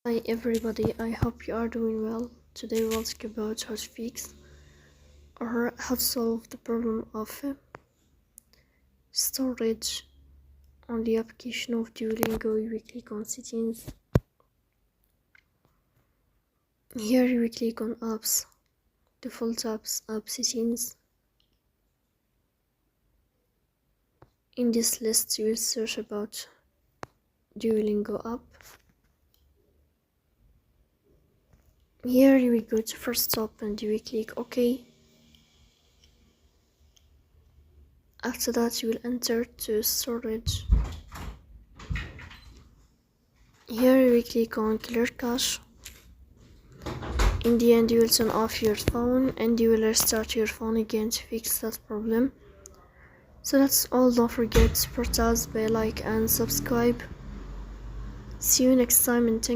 Hi everybody, I hope you are doing well. Today we'll talk about how to fix or how to solve the problem of storage on the application of Duolingo. You will click on settings. Here you will click on apps, default apps, app settings. In this list you will search about Duolingo app. Here you will go to first stop and you will click OK. After that you will enter to storage. Here you will click on clear cache. In the end you will turn off your phone and you will restart your phone again to fix that problem. So that's all. Don't forget to support us by like and subscribe. See you next time and thank you.